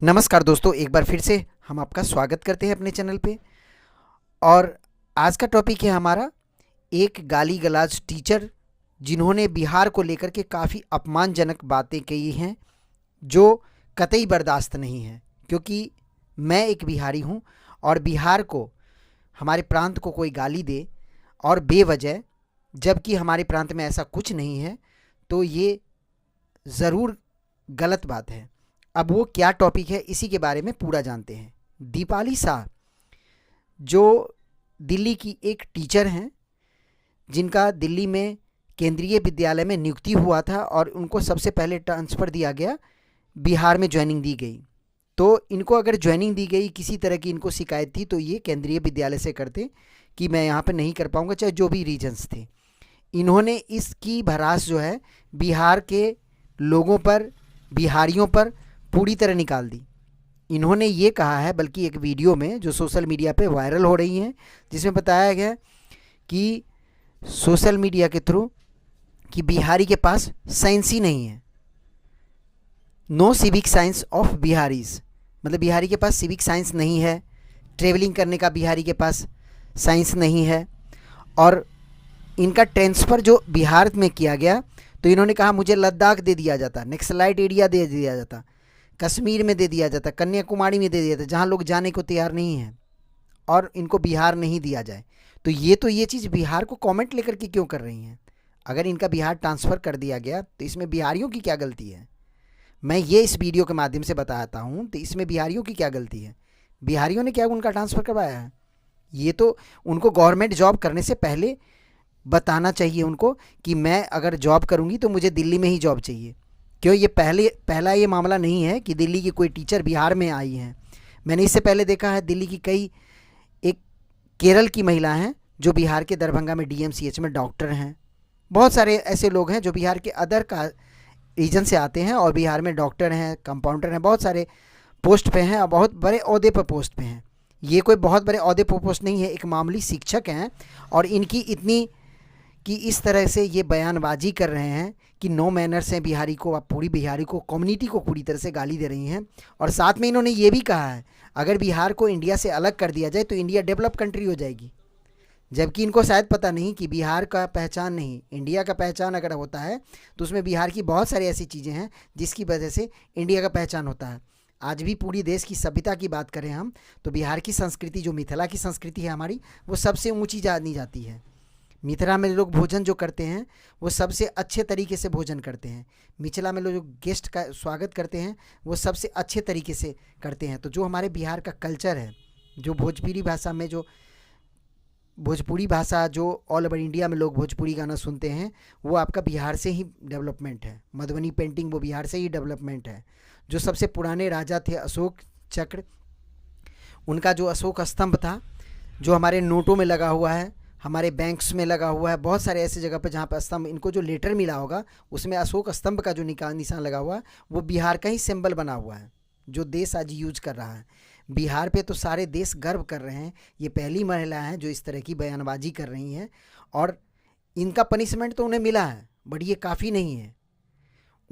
नमस्कार दोस्तों, एक बार फिर से हम आपका स्वागत करते हैं अपने चैनल पे। और आज का टॉपिक है हमारा एक गाली गलौज टीचर जिन्होंने बिहार को लेकर के काफ़ी अपमानजनक बातें कही हैं जो कतई बर्दाश्त नहीं है। क्योंकि मैं एक बिहारी हूँ और बिहार को, हमारे प्रांत को कोई गाली दे और बेवजह, जबकि हमारे प्रांत में ऐसा कुछ नहीं है, तो ये ज़रूर गलत बात है। अब वो क्या टॉपिक है इसी के बारे में पूरा जानते हैं। दीपाली शाह जो दिल्ली की एक टीचर हैं, जिनका दिल्ली में केंद्रीय विद्यालय में नियुक्ति हुआ था और उनको सबसे पहले ट्रांसफ़र दिया गया, बिहार में ज्वाइनिंग दी गई। तो इनको अगर ज्वाइनिंग दी गई, किसी तरह की इनको शिकायत थी, तो ये केंद्रीय विद्यालय से करते कि मैं यहाँ पे नहीं कर पाऊँगा, चाहे जो भी रीजन्स थे। इन्होंने इसकी भड़ास जो है बिहार के लोगों पर, बिहारियों पर पूरी तरह निकाल दी। इन्होंने ये कहा है, बल्कि एक वीडियो में जो सोशल मीडिया पे वायरल हो रही है, जिसमें बताया गया कि सोशल मीडिया के थ्रू कि बिहारी के पास साइंस ही नहीं है। No civic science of Biharis, मतलब बिहारी के पास सिविक साइंस नहीं है, ट्रेवलिंग करने का बिहारी के पास साइंस नहीं है। और इनका ट्रांसफ़र जो बिहार में किया गया, तो इन्होंने कहा मुझे लद्दाख दे दिया जाता, नक्सलाइट एरिया दे दिया जाता, कश्मीर में दे दिया जाता, कन्याकुमारी में दे दिया जाता, जहाँ लोग जाने को तैयार नहीं हैं, और इनको बिहार नहीं दिया जाए। तो ये चीज़ बिहार को कमेंट लेकर के क्यों कर रही हैं? अगर इनका बिहार ट्रांसफ़र कर दिया गया तो इसमें बिहारियों की क्या गलती है? मैं ये इस वीडियो के माध्यम से बताता हूँ, तो इसमें बिहारियों की क्या गलती है? बिहारियों ने क्या उनका ट्रांसफ़र करवाया है? ये तो उनको गवर्नमेंट जॉब करने से पहले बताना चाहिए उनको कि मैं अगर जॉब करूँगी तो मुझे दिल्ली में ही जॉब चाहिए। क्यों ये पहला ये मामला नहीं है कि दिल्ली की कोई टीचर बिहार में आई हैं। मैंने इससे पहले देखा है दिल्ली की कई, एक केरल की महिला हैं जो बिहार के दरभंगा में डीएमसीएच में डॉक्टर हैं। बहुत सारे ऐसे लोग हैं जो बिहार के अदर का रीजन से आते हैं और बिहार में डॉक्टर हैं, कंपाउंडर हैं, बहुत सारे पोस्ट पे हैं और बहुत बड़े ओहदे पर पोस्ट पे हैं। ये कोई बहुत बड़े ओहदे पर पोस्ट नहीं है, एक मामूली शिक्षक हैं। और इनकी इतनी कि इस तरह से ये बयानबाजी कर रहे हैं कि नो मैनर्स हैं बिहारी को, आप पूरी बिहारी को, कम्युनिटी को पूरी तरह से गाली दे रही हैं। और साथ में इन्होंने ये भी कहा है अगर बिहार को इंडिया से अलग कर दिया जाए तो इंडिया डेवलप कंट्री हो जाएगी। जबकि इनको शायद पता नहीं कि बिहार का पहचान नहीं, इंडिया का पहचान अगर होता है तो उसमें बिहार की बहुत सारी ऐसी चीज़ें हैं जिसकी वजह से इंडिया का पहचान होता है। आज भी पूरी देश की सभ्यता की बात करें हम, तो बिहार की संस्कृति, जो मिथिला की संस्कृति है हमारी, वो सबसे ऊँची जानी जाती है। मिथिला में लोग भोजन जो करते हैं वो सबसे अच्छे तरीके से भोजन करते हैं। मिथिला में लोग जो गेस्ट का स्वागत करते हैं वो सबसे अच्छे तरीके से करते हैं। तो जो हमारे बिहार का कल्चर है, जो भोजपुरी भाषा में, जो भोजपुरी भाषा, जो ऑल ओवर इंडिया में लोग भोजपुरी गाना सुनते हैं, वो आपका बिहार से ही डेवलपमेंट है। मधुबनी पेंटिंग वो बिहार से ही डेवलपमेंट है। जो सबसे पुराने राजा थे अशोक चक्र, उनका जो अशोक स्तंभ था, जो हमारे नोटों में लगा हुआ है, हमारे बैंक्स में लगा हुआ है, बहुत सारे ऐसे जगह पर जहाँ पर स्तंभ, इनको जो लेटर मिला होगा उसमें अशोक स्तंभ का जो निशान लगा हुआ है वो बिहार का ही सिंबल बना हुआ है, जो देश आज यूज कर रहा है। बिहार पे तो सारे देश गर्व कर रहे हैं। ये पहली महिला हैं जो इस तरह की बयानबाजी कर रही हैं, और इनका पनिशमेंट तो उन्हें मिला है, बट ये काफ़ी नहीं है।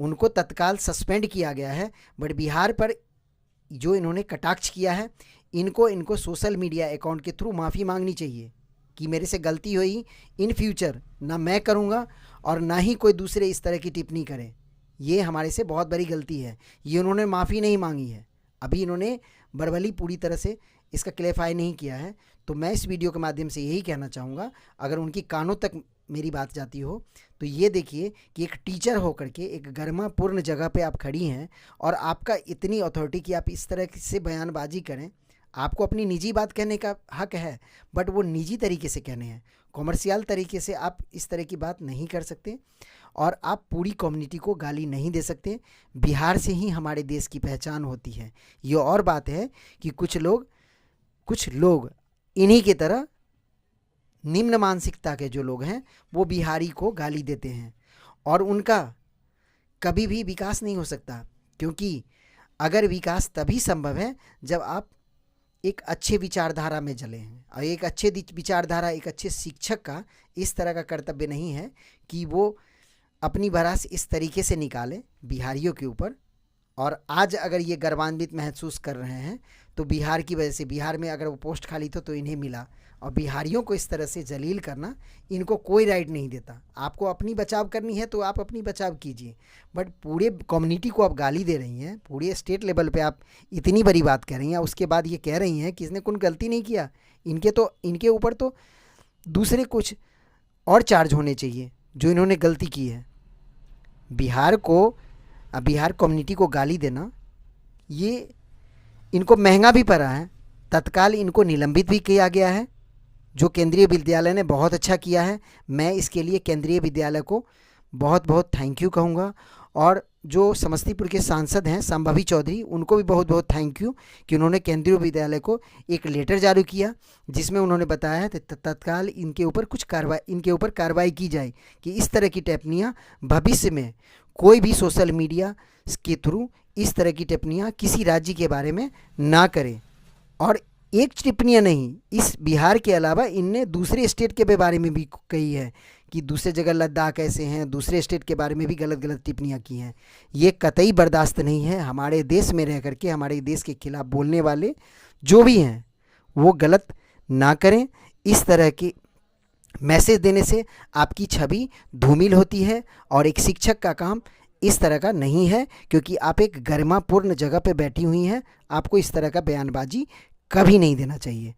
उनको तत्काल सस्पेंड किया गया है, बट बिहार पर जो इन्होंने कटाक्ष किया है, इनको सोशल मीडिया अकाउंट के थ्रू माफ़ी मांगनी चाहिए कि मेरे से गलती हुई, इन फ्यूचर ना मैं करूँगा और ना ही कोई दूसरे इस तरह की टिप्पणी करें। ये हमारे से बहुत बड़ी गलती है। ये उन्होंने माफ़ी नहीं मांगी है, अभी इन्होंने बर्बली पूरी तरह से इसका क्लेरिफाई नहीं किया है। तो मैं इस वीडियो के माध्यम से यही कहना चाहूँगा, अगर उनकी कानों तक मेरी बात जाती हो तो ये देखिए कि एक टीचर होकर के एक गरिमापूर्ण जगह पे आप खड़ी हैं और आपका इतनी अथॉरिटी कि आप इस तरह से बयानबाजी करें। आपको अपनी निजी बात कहने का हक है, बट वो निजी तरीके से कहने हैं, कॉमर्शियल तरीके से आप इस तरह की बात नहीं कर सकते और आप पूरी कम्युनिटी को गाली नहीं दे सकते। बिहार से ही हमारे देश की पहचान होती है। ये और बात है कि कुछ लोग इन्हीं की तरह निम्न मानसिकता के जो लोग हैं वो बिहारी को गाली देते हैं, और उनका कभी भी विकास नहीं हो सकता। क्योंकि अगर विकास तभी संभव है जब आप एक अच्छे विचारधारा में जले हैं। और एक अच्छे विचारधारा, एक अच्छे शिक्षक का इस तरह का कर्तव्य नहीं है कि वो अपनी भड़ास इस तरीके से निकाले बिहारियों के ऊपर और आज अगर ये गर्वान्वित महसूस कर रहे हैं तो बिहार की वजह से, बिहार में अगर वो पोस्ट खाली था तो इन्हें मिला। और बिहारियों को इस तरह से जलील करना इनको कोई राइट नहीं देता। आपको अपनी बचाव करनी है तो आप अपनी बचाव कीजिए, बट पूरे कम्युनिटी को आप गाली दे रही हैं, पूरे स्टेट लेवल पे आप इतनी बड़ी बात कर रही हैं, उसके बाद ये कह रही हैं कि इसने कोई गलती नहीं किया। इनके ऊपर तो दूसरे कुछ और चार्ज होने चाहिए जो इन्होंने गलती की है। बिहार कम्युनिटी को गाली देना ये इनको महंगा भी पड़ा है। तत्काल इनको निलंबित भी किया गया है, जो केंद्रीय विद्यालय ने बहुत अच्छा किया है। मैं इसके लिए केंद्रीय विद्यालय को बहुत बहुत थैंक यू कहूँगा। और जो समस्तीपुर के सांसद हैं संभावी चौधरी, उनको भी बहुत बहुत थैंक यू कि उन्होंने केंद्रीय विद्यालय को एक लेटर जारी किया जिसमें उन्होंने बताया है तत्काल इनके ऊपर कार्रवाई की जाए कि इस तरह की टिप्पणियाँ भविष्य में कोई भी सोशल मीडिया के थ्रू इस तरह की टिप्पणियाँ किसी राज्य के बारे में ना करें। और एक टिप्पणियाँ नहीं, इस बिहार के अलावा इनने दूसरे स्टेट के बारे में भी कही है कि दूसरे जगह लद्दाख ऐसे हैं, दूसरे स्टेट के बारे में भी गलत गलत टिप्पणियाँ की हैं। ये कतई बर्दाश्त नहीं है। हमारे देश में रह करके हमारे देश के खिलाफ बोलने वाले जो भी हैं वो गलत ना करें। इस तरह के मैसेज देने से आपकी छवि धूमिल होती है और एक शिक्षक का काम इस तरह का नहीं है, क्योंकि आप एक गरिमापूर्ण जगह पे बैठी हुई हैं। आपको इस तरह का बयानबाजी कभी नहीं देना चाहिए।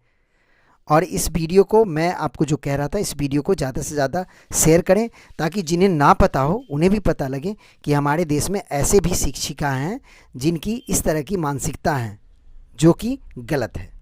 और इस वीडियो को, मैं आपको जो कह रहा था, इस वीडियो को ज़्यादा से ज़्यादा शेयर करें ताकि जिन्हें ना पता हो उन्हें भी पता लगे कि हमारे देश में ऐसे भी शिक्षिका हैं जिनकी इस तरह की मानसिकता है जो कि गलत है।